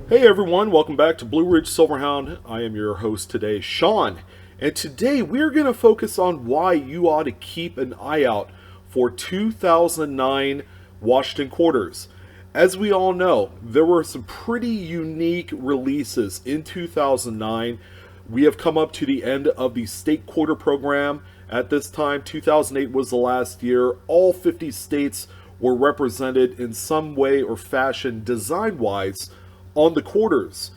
Hey everyone, welcome back to Blue Ridge Silverhound. I am your host today, Sean. And today we're going to focus on why you ought to keep an eye out for 2009 Washington Quarters. As we all know, there were some pretty unique releases in 2009. We have come up to the end of the state quarter program. At this time, 2008 was the last year. All 50 states were represented in some way or fashion, design-wise, on the quarters.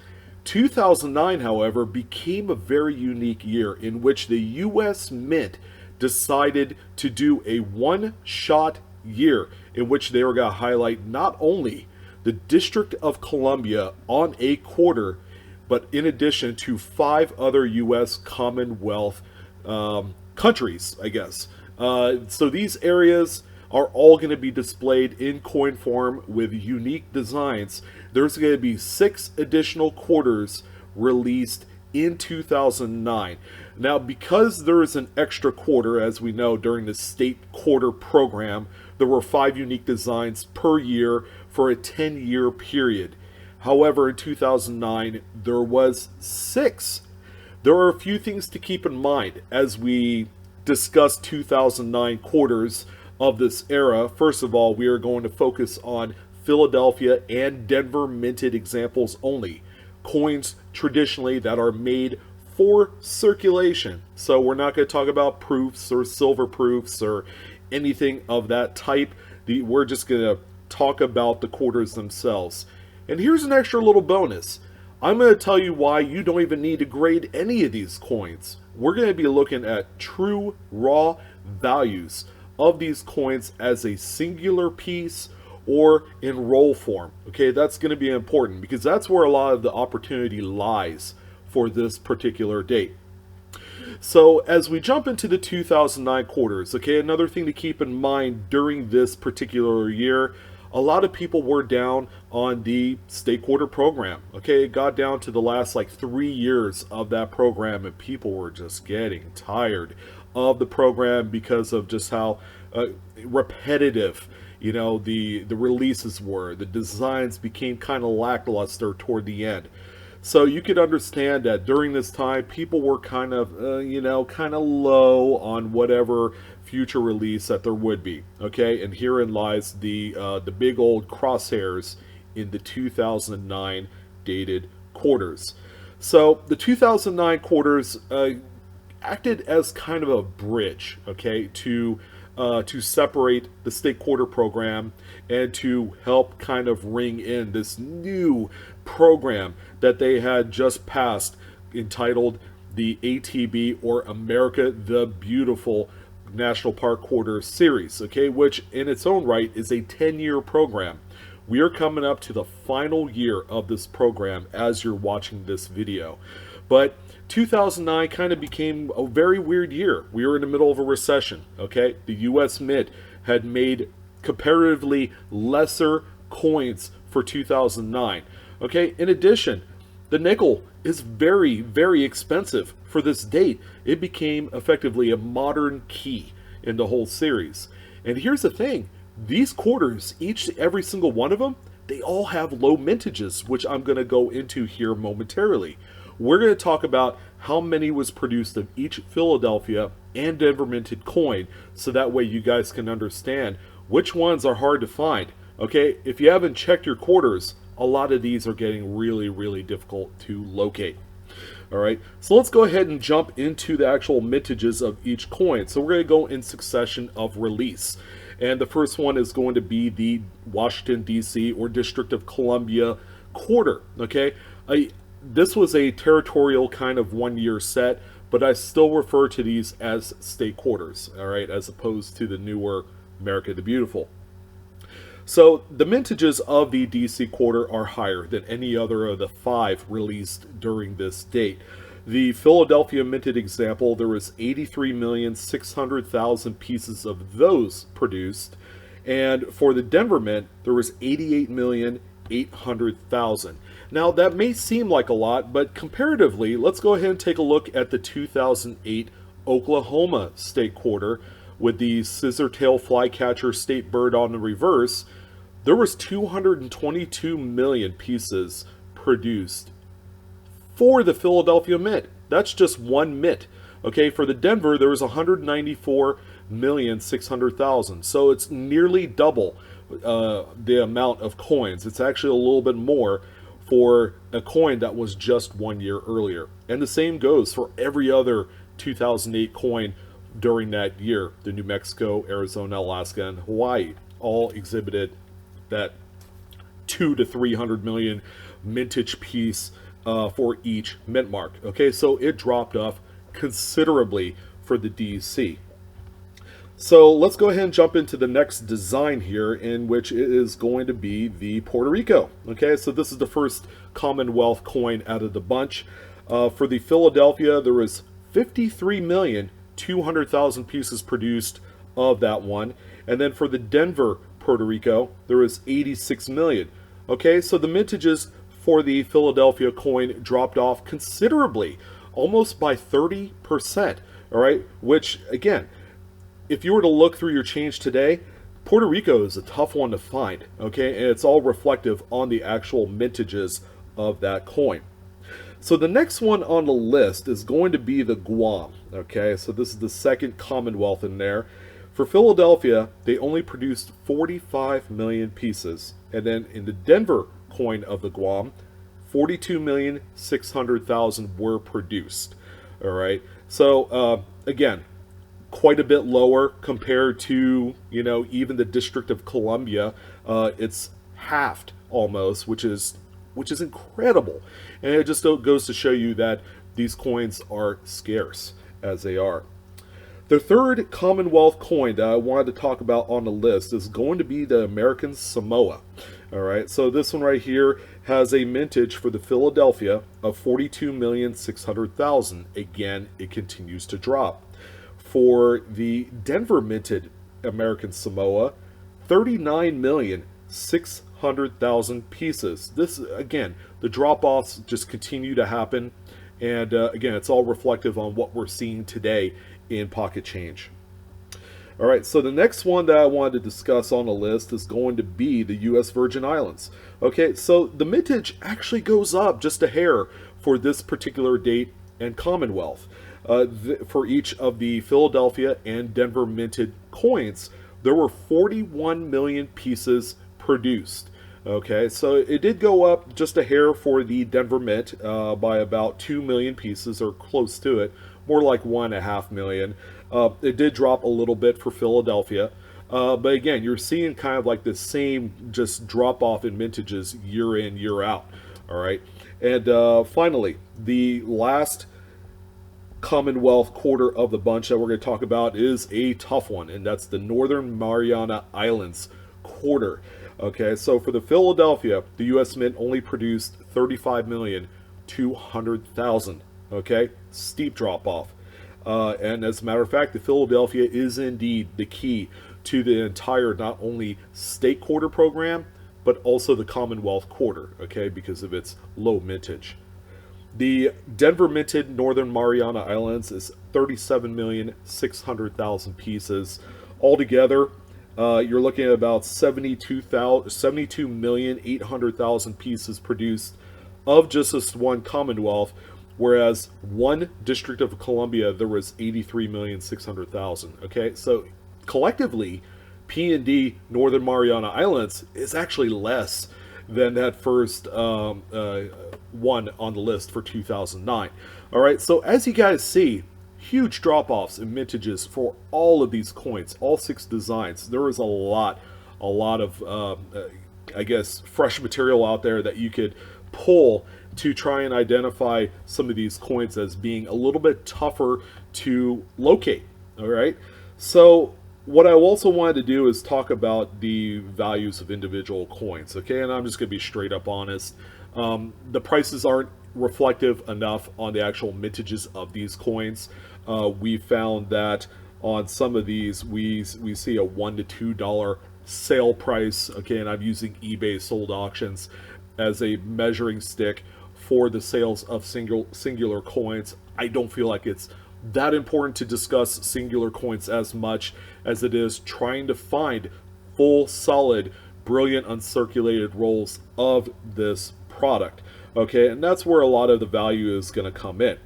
2009, however, became a very unique year in which the U.S. Mint decided to do a one-shot year in which they were going to highlight not only the District of Columbia on a quarter, but in addition to 5 other U.S. Commonwealth countries, I guess. So these areas are all going to be displayed in coin form with unique designs. There's going to be 6 additional quarters released in 2009. Now, because there is an extra quarter, as we know, during the state quarter program, there were 5 unique designs per year for a 10-year period. However, in 2009, there was 6. There are a few things to keep in mind as we discuss 2009 quarters of this era. First of all, we are going to focus on Philadelphia and Denver minted examples only. Coins traditionally that are made for circulation. So we're not going to talk about proofs or silver proofs or anything of that type. We're just going to talk about the quarters themselves. And here's an extra little bonus. I'm going to tell you why you don't even need to grade any of these coins. We're going to be looking at true raw values of these coins as a singular piece or in roll form. Okay, that's going to be important because that's where a lot of the opportunity lies for this particular date. So as we jump into the 2009 quarters, okay, another thing to keep in mind during this particular year, a lot of people were down on the state quarter program. Okay, it got down to the last 3 years of that program and people were just getting tired of the program because of just how repetitive the releases were. The designs became kind of lackluster toward the end. So you could understand that during this time, people were kind of low on whatever future release that there would be. Okay, and herein lies the big old crosshairs in the 2009 dated quarters. So the 2009 quarters acted as kind of a bridge, okay, to separate the state quarter program and to help kind of ring in this new program that they had just passed entitled the ATB, or America the Beautiful National Park Quarter Series, okay, which in its own right is a 10-year program. We are coming up to the final year of this program as you're watching this video. But 2009 kind of became a very weird year. We were in the middle of a recession, okay? The U.S. Mint had made comparatively lesser coins for 2009, okay? In addition, the nickel is very, very expensive for this date. It became effectively a modern key in the whole series. And here's the thing. These quarters, every single one of them, they all have low mintages, which I'm going to go into here momentarily. We're going to talk about how many was produced of each Philadelphia and Denver minted coin, so that way you guys can understand which ones are hard to find. Okay, if you haven't checked your quarters, a lot of these are getting really, really difficult to locate. All right, so let's go ahead and jump into the actual mintages of each coin. So we're going to go in succession of release. And the first one is going to be the Washington, D.C. or District of Columbia quarter. Okay, this was a territorial kind of one-year set, but I still refer to these as state quarters, all right, as opposed to the newer America the Beautiful. So the mintages of the DC quarter are higher than any other of the 5 released during this date. The Philadelphia minted example, there was 83,600,000 pieces of those produced, and for the Denver mint, there was 88,800,000. Now that may seem like a lot, but comparatively, let's go ahead and take a look at the 2008 Oklahoma state quarter with the scissor tail flycatcher state bird on the reverse. There was 222 million pieces produced for the Philadelphia Mint. That's just one mint. Okay, for the Denver, there was 194,600,000. So it's nearly double the amount of coins. It's actually a little bit more for a coin that was just 1 year earlier. And the same goes for every other 2008 coin during that year. The New Mexico, Arizona, Alaska, and Hawaii all exhibited that 200 to 300 million mintage piece for each mint mark. Okay, so it dropped off considerably for the DC. So let's go ahead and jump into the next design here, in which it is going to be the Puerto Rico. Okay, so this is the first Commonwealth coin out of the bunch. For the Philadelphia, there was 53,200,000 pieces produced of that one. And then for the Denver, Puerto Rico, there was 86 million. Okay, so the mintages for the Philadelphia coin dropped off considerably, almost by 30%. All right, which again, if you were to look through your change today, Puerto Rico is a tough one to find, okay? And it's all reflective on the actual mintages of that coin. So the next one on the list is going to be the Guam, okay? So this is the second Commonwealth in there. For Philadelphia, they only produced 45 million pieces. And then in the Denver coin of the Guam, 42,600,000 were produced, all right? So again, quite a bit lower compared to, you know, even the District of Columbia. It's halved almost, which is incredible. And it just goes to show you that these coins are scarce, as they are. The third Commonwealth coin that I wanted to talk about on the list is going to be the American Samoa. All right, so this one right here has a mintage for the Philadelphia of 42,600,000. Again, it continues to drop. For the Denver minted American Samoa, 39,600,000 pieces. This, again, the drop-offs just continue to happen. And again, it's all reflective on what we're seeing today in pocket change. All right, so the next one that I wanted to discuss on the list is going to be the U.S. Virgin Islands. Okay, so the mintage actually goes up just a hair for this particular date and Commonwealth. For each of the Philadelphia and Denver minted coins, there were 41 million pieces produced. Okay, so it did go up just a hair for the Denver Mint by about 2 million pieces, or close to it, more like 1.5 million. It did drop a little bit for Philadelphia, but again, you're seeing kind of like the same just drop off in mintages year in, year out. All right, and finally, the last Commonwealth quarter of the bunch that we're going to talk about is a tough one, and that's the Northern Mariana Islands quarter. Okay, so for the Philadelphia, the U.S. Mint only produced 35,200,000. Okay, steep drop off. And as a matter of fact, the Philadelphia is indeed the key to the entire not only state quarter program, but also the Commonwealth quarter, okay, because of its low mintage. The Denver minted Northern Mariana Islands is 37,600,000 pieces. Altogether, you're looking at about 72,800,000 pieces produced of just this one Commonwealth, whereas one District of Columbia, there was 83,600,000. Okay, so collectively, P&D Northern Mariana Islands is actually less than that first one on the list for 2009. All right, so as you guys see, huge drop-offs in mintages for all of these coins, all 6 designs. There is a lot of, I guess, fresh material out there that you could pull to try and identify some of these coins as being a little bit tougher to locate. All right, so what I also wanted to do is talk about the values of individual coins, okay? And I'm just going to be straight up honest. The prices aren't reflective enough on the actual mintages of these coins. We found that on some of these, we see a $1 to $2 sale price, okay? And I'm using eBay sold auctions as a measuring stick for the sales of singular coins. I don't feel like it's that important to discuss singular coins as much as it is trying to find full, solid, brilliant, uncirculated rolls of this product. Okay, and that's where a lot of the value is going to come in.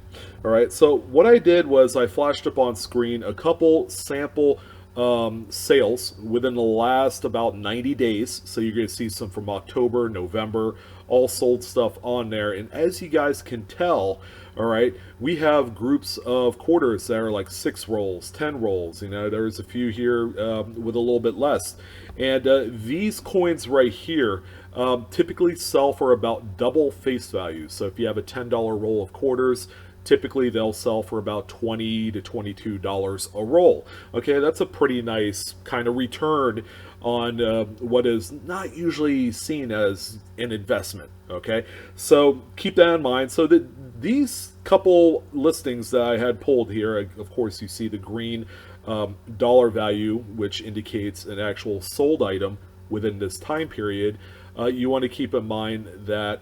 All right, so what I did was I flashed up on screen a couple sample sales within the last about 90 days. So you're going to see some from October, November, all sold stuff on there. And as you guys can tell, all right, we have groups of quarters that are like 6 rolls, 10 rolls. You know, there's a few here with a little bit less. And these coins right here typically sell for about double face value. So if you have a $10 roll of quarters, typically they'll sell for about $20 to $22 a roll. Okay, that's a pretty nice kind of return on what is not usually seen as an investment. Okay, so keep that in mind. So that these couple listings that I had pulled here, of course you see the green dollar value, which indicates an actual sold item within this time period. You want to keep in mind that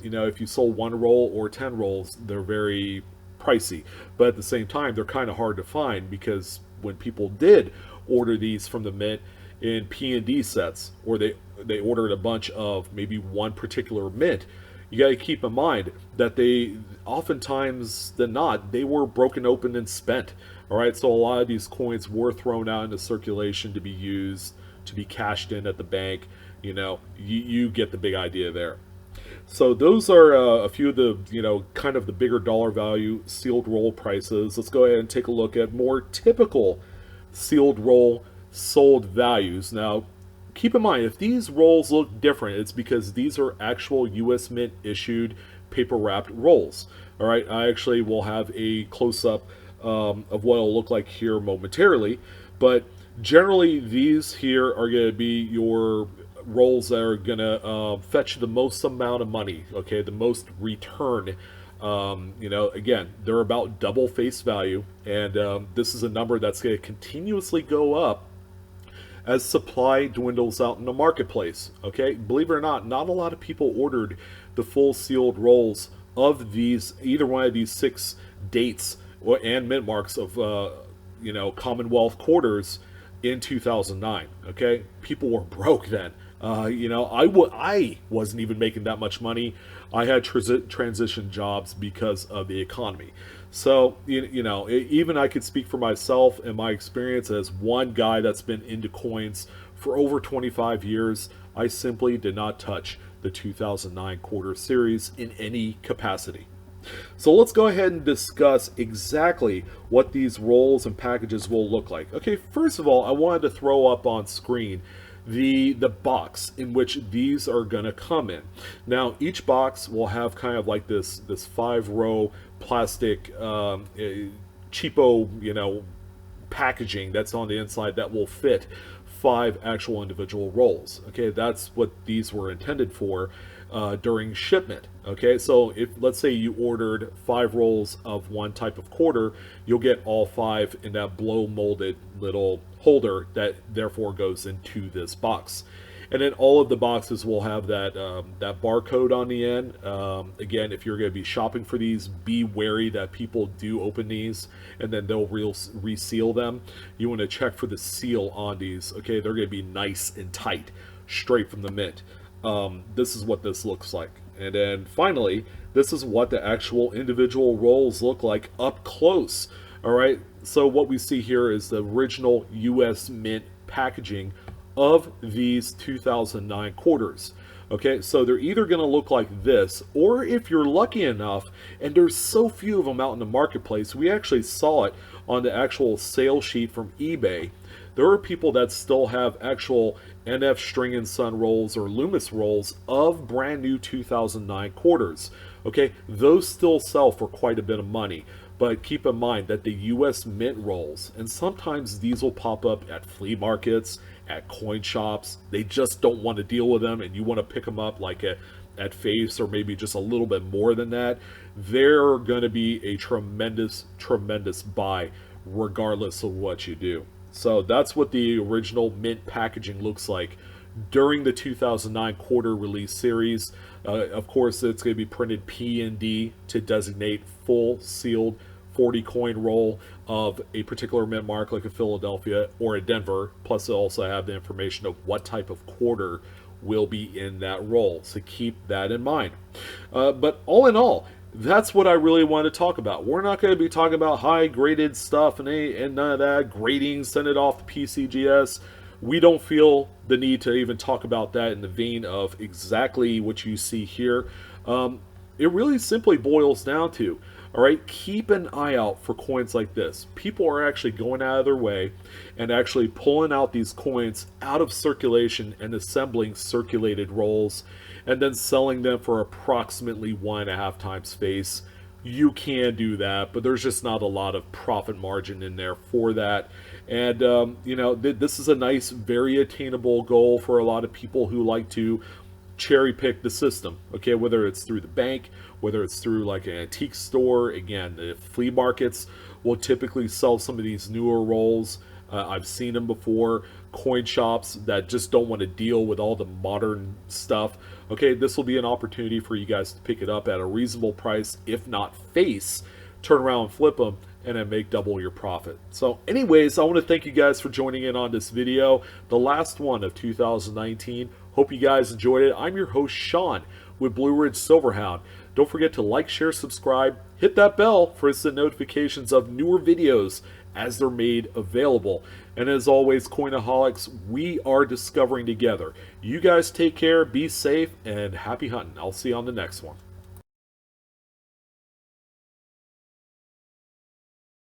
you know, if you sold 1 roll or 10 rolls, they're very pricey, but at the same time they're kind of hard to find, because when people did order these from the mint in P&D sets, or they ordered a bunch of maybe one particular mint, you got to keep in mind that they oftentimes than not, they were broken open and spent. All right, so a lot of these coins were thrown out into circulation to be used, to be cashed in at the bank. You know, you get the big idea there. So those are a few of the, you know, kind of the bigger dollar value sealed roll prices. Let's go ahead and take a look at more typical sealed roll sold values. Now, keep in mind, if these rolls look different, it's because these are actual U.S. Mint issued paper wrapped rolls. All right, I actually will have a close-up of what it'll look like here momentarily, but generally these here are going to be your rolls that are going to fetch the most amount of money, okay, the most return. You know, again, they're about double face value, and this is a number that's going to continuously go up as supply dwindles out in the marketplace. Okay, believe it or not, not a lot of people ordered the full sealed rolls of these, either one of these 6 dates and mint marks of you know, Commonwealth quarters in 2009. Okay, people were broke then. You know, I wasn't even making that much money. I had transition jobs because of the economy. So, you know, even I could speak for myself and my experience as one guy that's been into coins for over 25 years. I simply did not touch the 2009 quarter series in any capacity. So let's go ahead and discuss exactly what these rolls and packages will look like. Okay, first of all, I wanted to throw up on screen the box in which these are going to come in. Now, each box will have kind of like this 5-row plastic cheapo, you know, packaging that's on the inside that will fit 5 actual individual rolls. Okay, that's what these were intended for during shipment. Okay, so if, let's say you ordered 5 rolls of one type of quarter, you'll get all 5 in that blow molded little holder that therefore goes into this box. And then all of the boxes will have that that barcode on the end. Again, if you're going to be shopping for these, be wary that people do open these and then they'll reseal them. You want to check for the seal on these. Okay, they're going to be nice and tight, straight from the mint. This is what this looks like. And then finally, this is what the actual individual rolls look like up close. All right, so what we see here is the original U.S. Mint packaging of these 2009 quarters. Okay, so they're either going to look like this, or if you're lucky enough, and there's so few of them out in the marketplace, we actually saw it on the actual sales sheet from eBay. There are people that still have actual NF String and Sun rolls or Loomis rolls of brand new 2009 quarters. Okay, those still sell for quite a bit of money. But keep in mind that the U.S. Mint rolls, and sometimes these will pop up at flea markets, at coin shops. They just don't want to deal with them, and you want to pick them up like at face or maybe just a little bit more than that. They're going to be a tremendous, tremendous buy regardless of what you do. So that's what the original mint packaging looks like during the 2009 quarter release series. Of course, it's going to be printed P&D to designate full sealed 40 coin roll of a particular mint mark like a Philadelphia or a Denver. Plus, they also have the information of what type of quarter will be in that roll. So keep that in mind. But all in all, that's what I really want to talk about. We're not going to be talking about high graded stuff and none of that. Grading, send it off to PCGS. We don't feel the need to even talk about that in the vein of exactly what you see here. It really simply boils down to, all right, keep an eye out for coins like this. People are actually going out of their way and actually pulling out these coins out of circulation and assembling circulated rolls and then selling them for approximately 1.5 times face. You can do that, but there's just not a lot of profit margin in there for that. And, you know, this is a nice, very attainable goal for a lot of people who like to cherry pick the system, okay, whether it's through the bank, whether it's through like an antique store. Again, the flea markets will typically sell some of these newer rolls. I've seen them before. Coin shops that just don't want to deal with all the modern stuff. Okay, this will be an opportunity for you guys to pick it up at a reasonable price, if not face, turn around and flip them, and then make double your profit. So anyways, I want to thank you guys for joining in on this video, the last one of 2019. Hope you guys enjoyed it. I'm your host, Sean, with Blue Ridge Silverhound. Don't forget to like, share, subscribe, hit that bell for instant notifications of newer videos as they're made available. And as always, Coinaholics, we are discovering together. You guys take care, be safe, and happy hunting. I'll see you on the next one.